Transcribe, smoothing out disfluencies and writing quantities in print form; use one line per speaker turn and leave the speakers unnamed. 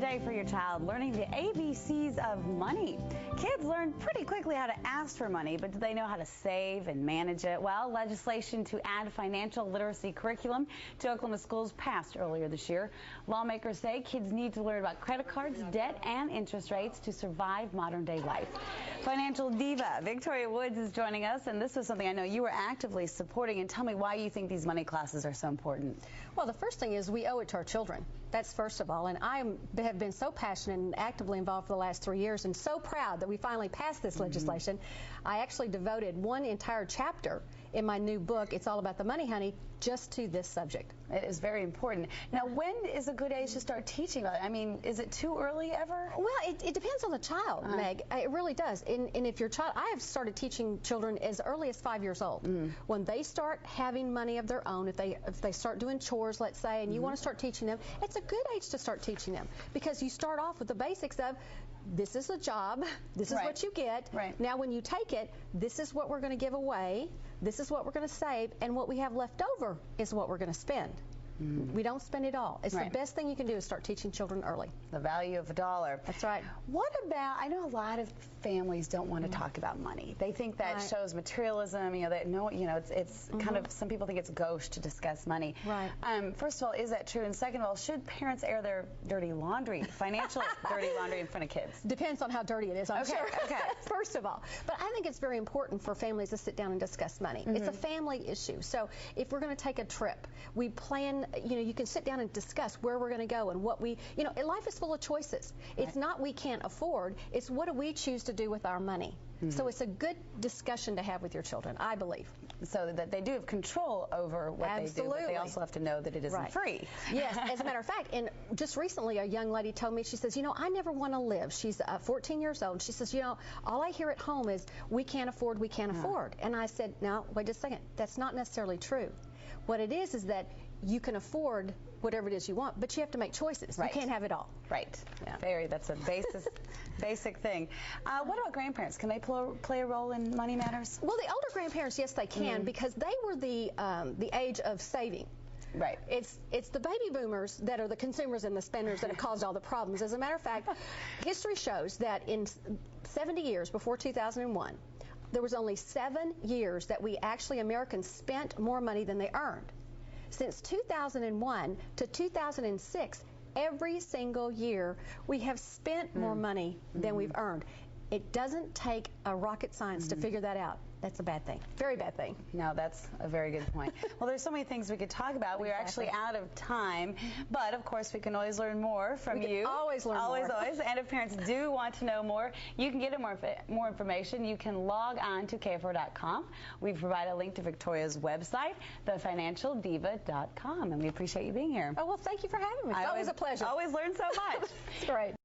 today for your child, learning the ABCs of money. Kids learn pretty quickly how to ask for money, but do they know how to save and manage it? Well, legislation to add financial literacy curriculum to Oklahoma schools passed earlier this year. Lawmakers say kids need to learn about credit cards, debt, and interest rates to survive modern-day life. Financial diva Victoria Woods is joining us, and this was something I know you were actively supporting. And tell me why you think these money classes are so important.
Well, the first thing is we owe it to our children. That's first of all. And I have been so passionate and actively involved for the last 3 years and so proud that we finally passed this legislation. I actually devoted one entire chapter in my new book, It's All About the Money, Honey, just to this subject.
It is very important. Now, when is a good age to start teaching about it? I mean, is it too early ever?
Well, it depends on the child, Meg. It really does. And if your child, I have started teaching children as early as 5 years old. When they start having money of their own, if they start doing chores, let's say, and you want to start teaching them, it's a good age to start teaching them, because you start off with the basics of this is a job, this is what you get. Now when you take it, this is what we're going to give away, this is what we're going to save, and what we have left over is what we're going to spend. We don't spend it all. It's the best thing you can do is start teaching children early.
The value of a dollar.
That's right.
What about, I know a lot of families don't want to talk about money. They think that shows materialism, it's kind of, some people think it's gauche to discuss money. First of all, is that true? And second of all, should parents air their dirty laundry, financial dirty laundry in front of kids?
Depends on how dirty it is, I'm sure. First of all. But I think it's very important for families to sit down and discuss money. It's a family issue. So if we're going to take a trip, we plan, you can sit down and discuss where we're going to go and what we, life is full of choices. It's not we can't afford, it's what do we choose to do with our money. So it's a good discussion to have with your children, I believe.
So that they do have control over what they do, but they also have to know that it isn't free.
Yes, as a matter of fact, and just recently a young lady told me, she says, I never want to live. She's 14 years old. She says, all I hear at home is, we can't afford, we can't afford. And I said, no, wait just a second, that's not necessarily true. What it is that you can afford whatever it is you want, but you have to make choices. You can't have it all.
That's a basic thing. What about grandparents? Can they play a role in money matters?
Well, the older grandparents, yes, they can, because they were the age of saving. It's the baby boomers that are the consumers and the spenders that have caused all the problems. As a matter of fact, history shows that in 70 years before 2001, there was only 7 years that Americans spent more money than they earned. Since 2001 to 2006, every single year, we have spent more money than we've earned. It doesn't take a rocket science to figure that out. That's a bad thing. Very bad thing.
No, that's a very good point. Well, there's so many things we could talk about. We're actually out of time. But, of course, we can always learn more from you.
Always learn more.
Always. And if parents do want to know more, you can get more information. You can log on to KFOR.com. We provide a link to Victoria's website, thefinancialdiva.com. And we appreciate you being here.
Oh, well, thank you for having me. It's always a pleasure.
Always learn so much.
It's great.